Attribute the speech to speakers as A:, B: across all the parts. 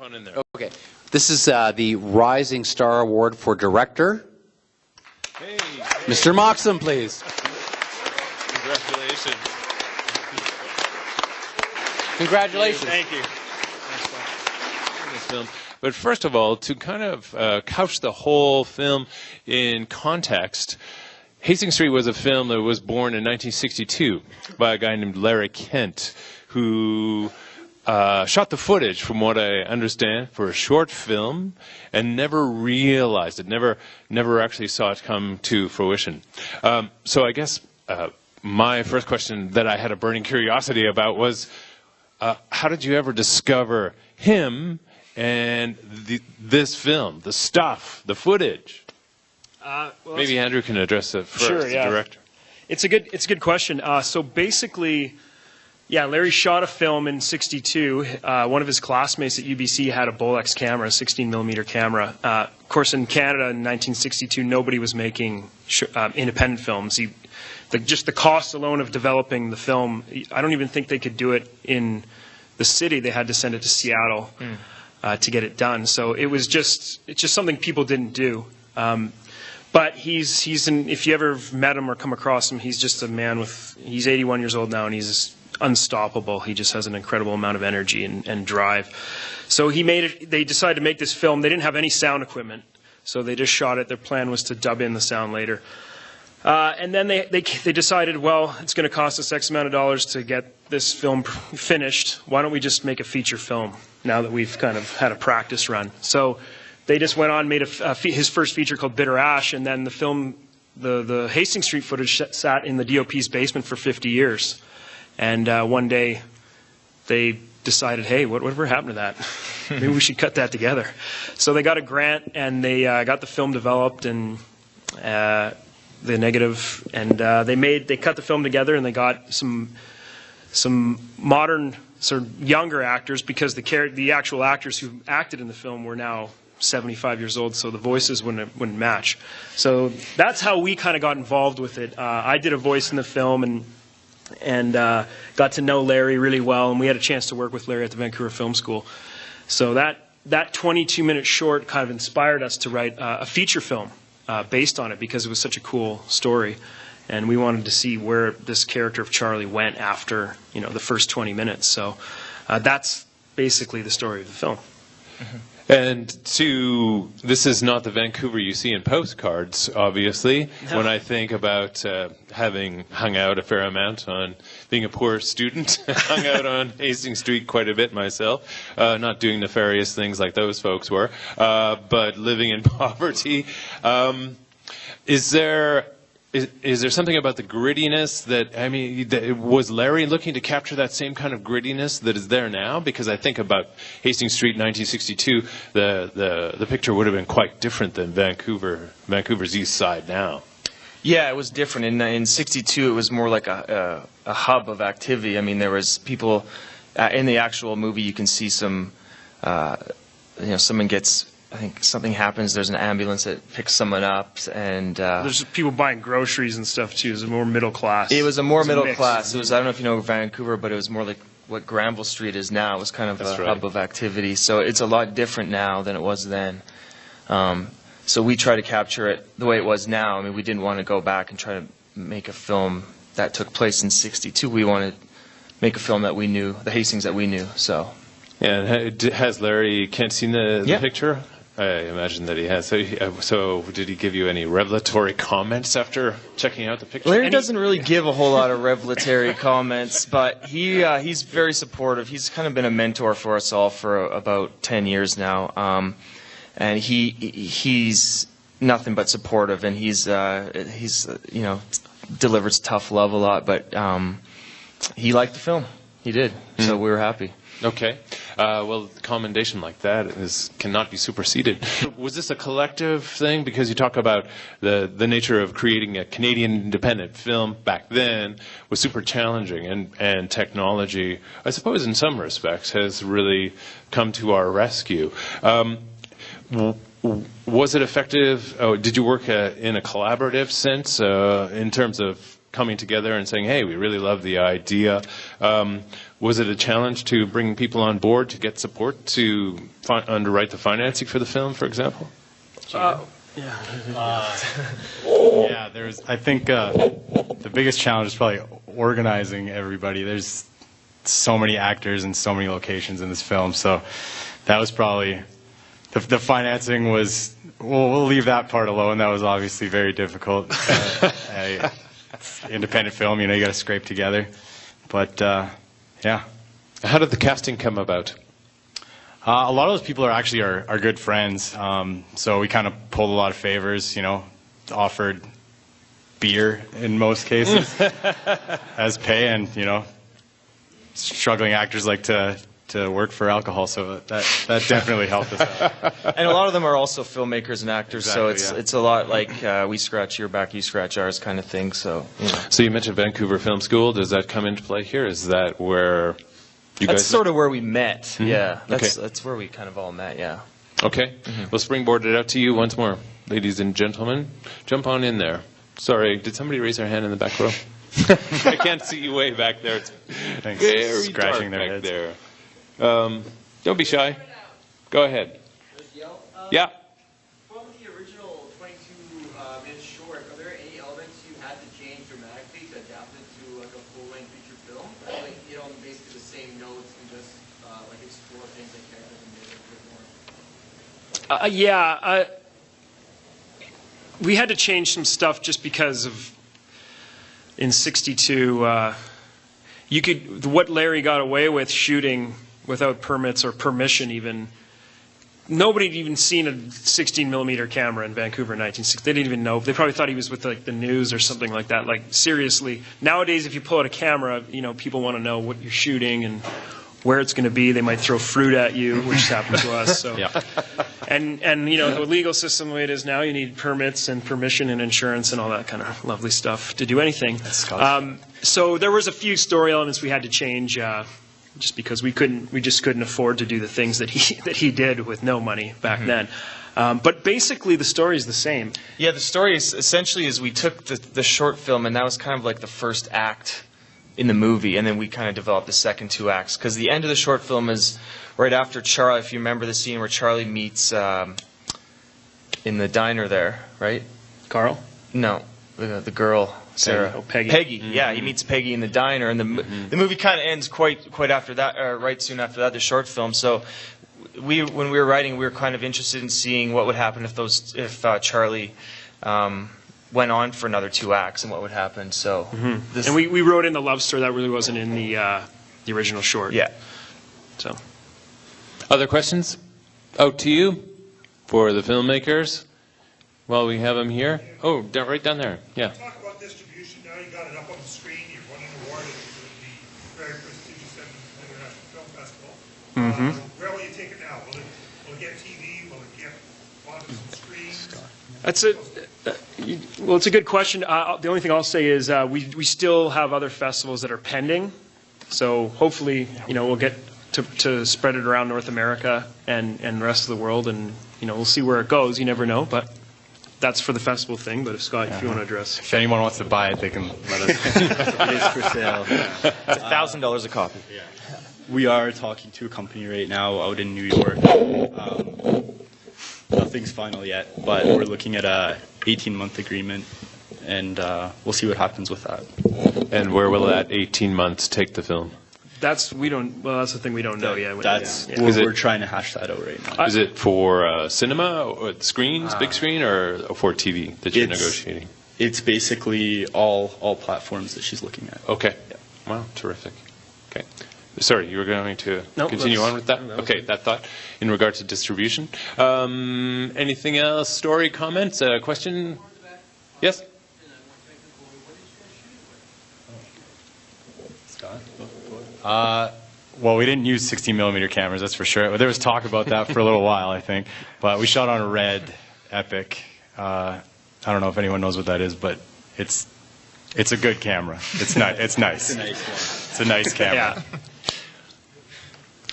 A: on in there.
B: Okay. This is the Rising Star Award for Director.
A: Hey,
B: Mr. Moxham, please.
A: Congratulations.
B: Congratulations.
A: Thank you. This film. But first of all, to kind of couch the whole film in context, Hastings Street was a film that was born in 1962 by a guy named Larry Kent, who shot the footage, from what I understand, for a short film and never realized it, never actually saw it come to fruition. So I guess my first question that I had a burning curiosity about was, how did you ever discover him and this film, the stuff, the footage?
C: Well,
A: maybe Andrew can address it first,
C: sure, yeah.
A: the director.
C: It's a good question. So basically, yeah, Larry shot a film in '62. One of his classmates at UBC had a Bolex camera, a 16mm camera. Of course, in Canada in 1962, nobody was making independent films. Just the cost alone of developing the film, I don't even think they could do it in the city. They had to send it to Seattle to get it done. So it's just something people didn't do. But if you ever met him or come across him, he's just a man he's 81 years old now, and he's unstoppable. He just has an incredible amount of energy and drive. So they decided to make this film. They didn't have any sound equipment, so they just shot it. Their plan was to dub in the sound later. And then they decided, well, it's going to cost us X amount of dollars to get this film finished. Why don't we just make a feature film now that we've kind of had a practice run? So they just went on, made his first feature called Bitter Ash, and then the film, the Hastings Street footage sat in the DOP's basement for 50 years. And one day they decided, hey, whatever happened to that? Maybe we should cut that together. So they got a grant, and they got the film developed and the negative, and they cut the film together, and they got some modern, sort of younger actors, because the actual actors who acted in the film were now 75 years old, so the voices wouldn't match. So that's how we kind of got involved with it. I did a voice in the film and got to know Larry really well, and we had a chance to work with Larry at the Vancouver Film School. So that 22-minute short kind of inspired us to write a feature film based on it, because it was such a cool story, and we wanted to see where this character of Charlie went after the first 20 minutes. So that's basically the story of the film.
A: Mm-hmm. And this is not the Vancouver you see in postcards, obviously. No. When I think about having hung out a fair amount on being a poor student, hung out on Hastings Street quite a bit myself, not doing nefarious things like those folks were, but living in poverty. Is there something about the grittiness was Larry looking to capture that same kind of grittiness that is there now? Because I think about Hastings Street 1962, the picture would have been quite different than Vancouver's east side now.
D: Yeah, it was different. In '62, it was more like a hub of activity. I mean, there was people in the actual movie. You can see some, someone gets. I think something happens. There's an ambulance that picks someone up, and
C: there's people buying groceries and stuff too. It was a more middle class.
D: It was a more middle class. It was, I don't know if you know Vancouver, but it was more like what Granville Street is now. It was kind of a hub of activity. So it's a lot different now than it was then. So we try to capture it the way it was now. I mean, we didn't want to go back and try to make a film that took place in '62. We wanted to make a film that we knew, the Hastings that we knew. So.
A: Yeah, has Larry Kent seen the picture? I imagine that he has. So did he give you any revelatory comments after checking out the picture?
D: Larry doesn't really give a whole lot of revelatory comments, but he's very supportive. He's kind of been a mentor for us all for about 10 years now, and he's nothing but supportive, and he's delivers tough love a lot, but he liked the film. He did, so we were happy.
A: Okay. Well, a commendation like that cannot be superseded. Was this a collective thing? Because you talk about the nature of creating a Canadian independent film back then was super challenging, and technology, I suppose in some respects, has really come to our rescue. Was it effective? Did you work in a collaborative sense in terms of coming together and saying, hey, we really love the idea? Was it a challenge to bring people on board to get support to underwrite the financing for the film, for example?
E: Yeah, there's. I think the biggest challenge is probably organizing everybody. There's so many actors and so many locations in this film, so that was probably the financing was. We'll leave that part alone. That was obviously very difficult. Independent film, you got to scrape together, but. Yeah.
A: How did the casting come about?
E: A lot of those people are actually our good friends. So we kind of pulled a lot of favors, offered beer in most cases as pay, and, struggling actors like to work for alcohol, so that definitely helped us out.
D: And a lot of them are also filmmakers and actors,
E: exactly,
D: so it's a lot like we scratch your back, you scratch ours kind of thing. So,
A: So you mentioned Vancouver Film School. Does that come into play here? Is that where you guys?
D: That's sort of where we met.
A: Mm-hmm.
D: Yeah,
A: Okay.
D: that's where we kind of all met. Yeah.
A: Okay. We'll springboard it out to you once more. Ladies and gentlemen, jump on in there. Sorry, did somebody raise their hand in the back row? I can't see you way back there. It's
E: Thanks.
A: very
E: Scratching
A: dark
E: their
A: back
E: heads.
A: there. Don't be shy. Go ahead. Yeah.
F: From the original 22-minute short, are there any elements you had to change dramatically to adapt it to like a full-length feature film? Like, basically the same notes and just like explore things like characters and make it a bit more.
C: We had to change some stuff just because of in '62. What Larry got away with shooting without permits or permission even. Nobody had even seen a 16-millimeter camera in Vancouver in 1960. They didn't even know. They probably thought he was with like the news or something like that. Like seriously, nowadays if you pull out a camera, people want to know what you're shooting and where it's going to be. They might throw fruit at you, which has happened to us. So.
A: Yeah.
C: And the legal system the way it is now, you need permits and permission and insurance and all that kind of lovely stuff to do anything. So there was a few story elements we had to change. Just because we just couldn't afford to do the things that he did with no money back then. But basically, the story is the same.
D: Yeah, the story is essentially we took the short film, and that was kind of like the first act in the movie, and then we kind of developed the second two acts. Because the end of the short film is right after Charlie. If you remember the scene where Charlie meets in the diner there, right?
C: Carl?
D: No, the girl. Sarah.
C: Peggy.
D: Peggy, yeah, he meets Peggy in the diner, and the movie kind of ends quite after that, right soon after that, the short film. So, when we were writing, we were kind of interested in seeing what would happen if Charlie went on for another two acts, and what would happen. So,
C: And we wrote in the love story that really wasn't in the original short.
D: Yeah.
C: So,
A: Other questions? Out to you for the filmmakers. While we have them here. Oh, right down there. Yeah.
G: Talk about distribution now. You got it up on the screen. You've won an award at the very prestigious International Film Festival. Where will you take it now? Will it get TV? Will it get onto some screens?
C: It's a good question. The only thing I'll say is we still have other festivals that are pending. So hopefully, we'll get to spread it around North America and the rest of the world, and we'll see where it goes. You never know, but. That's for the festival thing, but Scott, if you want to address.
E: If anyone wants to buy it, they can let us.
H: It is for sale.
D: It's $1,000 a copy.
H: Yeah. We are talking to a company right now out in New York. Nothing's final yet, but we're looking at a 18-month agreement, and we'll see what happens with that.
A: And where will that 18 months take the film?
C: That's the thing we don't know yet.
H: We're trying to hash that out right now.
A: Is it for cinema, or screens, big screen, or for TV that you're negotiating?
H: It's basically all platforms that she's looking at.
A: Okay. Yeah. Wow, terrific. Okay. Sorry, you were going to continue on with that? Okay, that thought in regard to distribution. Anything else? Story, comments, question? Yes?
E: Scott? Well, we didn't use 16-millimeter cameras, that's for sure. There was talk about that for a little while, I think. But we shot on a red Epic. I don't know if anyone knows what that is, but it's a good camera. It's nice. It's nice.
H: It's a nice one.
E: It's a nice camera.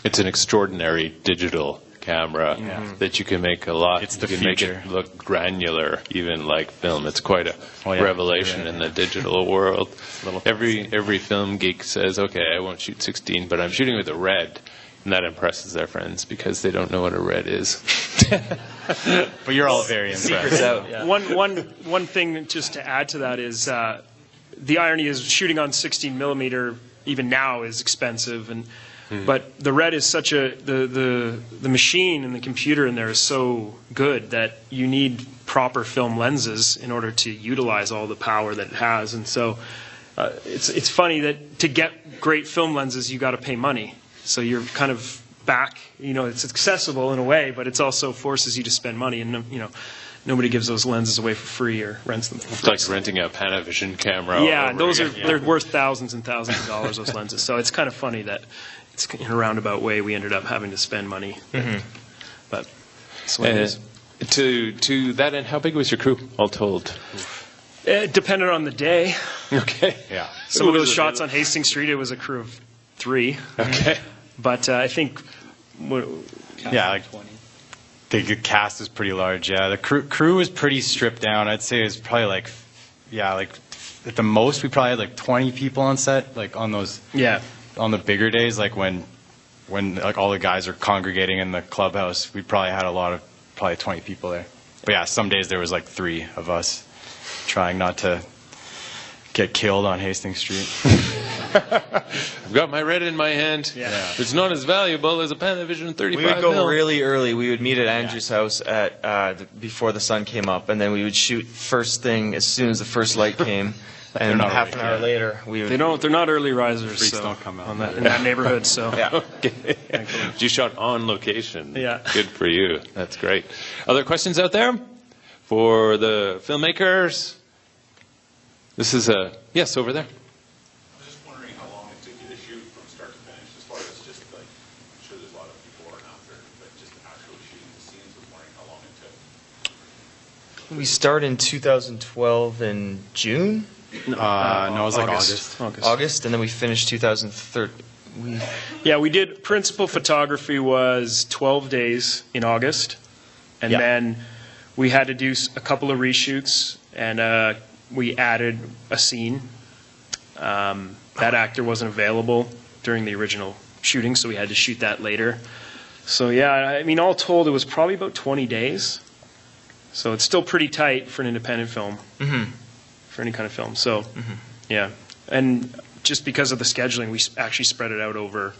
A: It's an extraordinary digital camera that you can make a lot.
E: It's the
A: you can
E: future.
A: make it look granular, even like film. It's quite a revelation in the digital world. Every film geek says, okay, I won't shoot 16, but I'm shooting with a red. And that impresses their friends because they don't know what a red is.
E: But you're all very impressed.
C: One thing just to add to that is the irony is shooting on 16 millimeter even now is expensive, but the red is such the machine and the computer in there is so good that you need proper film lenses in order to utilize all the power that it has, and so it's funny that to get great film lenses you got to pay money. So you're kind of back, it's accessible in a way, but it also forces you to spend money, and nobody gives those lenses away for free or rents them for free.
A: It's like renting a Panavision camera.
C: Yeah, those they're worth thousands and thousands of dollars, those lenses. So it's kind of funny that it's in a roundabout way we ended up having to spend money. But that's what it is.
A: To that end, how big was your crew, all told?
C: It depended on the day.
A: Okay.
E: Yeah.
C: Some of those shots on Hastings Street, it was a crew of 3.
A: Okay.
C: But I think...
E: The cast is pretty large, yeah. The crew was pretty stripped down. I'd say it was probably like at the most we probably had like 20 people on set, like on those, on the bigger days, like when like all the guys are congregating in the clubhouse, we probably had probably 20 people there. But yeah, some days there was like 3 of us trying not to get killed on Hastings Street.
A: I've got my red in my hand. It's not as valuable as a Panavision 35
D: We would go really early. We would meet at Andrew's house at before the sun came up, and then we would shoot first thing as soon as the first light came. And half an hour later, we would...
C: They're not early risers.
E: Freaks don't come out
C: in that neighborhood. So
A: Okay. You shot on location.
C: Yeah.
A: Good for you. That's great. Other questions out there for the filmmakers? This is yes, over there.
D: We started in 2012 in June?
E: No, it was like
D: August, and then we finished 2013.
C: Yeah, we did, principal photography was 12 days in August, and then we had to do a couple of reshoots, and we added a scene. That actor wasn't available during the original shooting, so we had to shoot that later. So yeah, I mean, all told, it was probably about 20 days. So it's still pretty tight for an independent film, for any kind of film. So, yeah. And just because of the scheduling, we actually spread it out over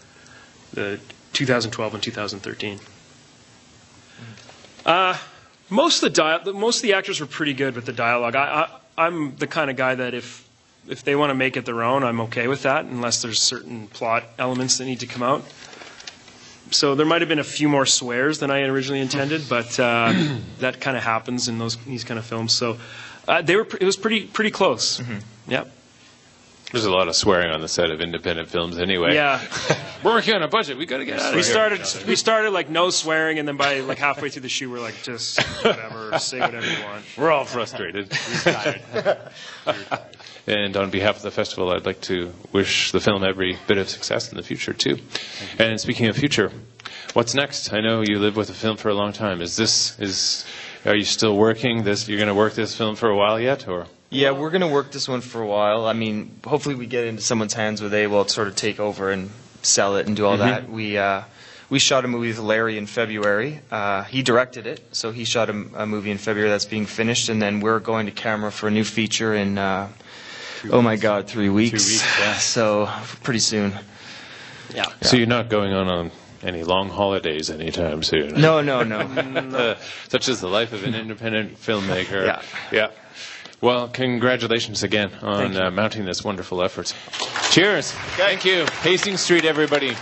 C: the 2012 and 2013. Most of the actors were pretty good with the dialogue. I'm the kind of guy that if they want to make it their own, I'm okay with that, unless there's certain plot elements that need to come out. So there might have been a few more swears than I originally intended, but that kind of happens in these kind of films. So it was pretty close. Yep.
A: There's a lot of swearing on the set of independent films anyway.
C: Yeah.
A: We're working on a budget. We got to get out of here.
C: We started like no swearing, and then by like halfway through the shoot, we're like, just whatever, say whatever you want.
A: We're all frustrated. We're tired. And on behalf of the festival, I'd like to wish the film every bit of success in the future, too. And speaking of future, what's next? I know you lived with the film for a long time. Are you still working this? You're going to work this film for a while yet, or?
D: Yeah, we're going to work this one for a while. I mean, hopefully we get into someone's hands where they will sort of take over and sell it and do all that. We shot a movie with Larry in February. He directed it, so he shot a movie in February that's being finished, and then we're going to camera for a new feature in... 3 weeks. 2 weeks, yeah. So pretty soon.
A: Yeah. So you're not going on any long holidays anytime soon?
D: No.
A: Such is the life of an independent filmmaker. Yeah. Well, congratulations again on mounting this wonderful effort. Cheers. Thank you. Hastings Street, everybody.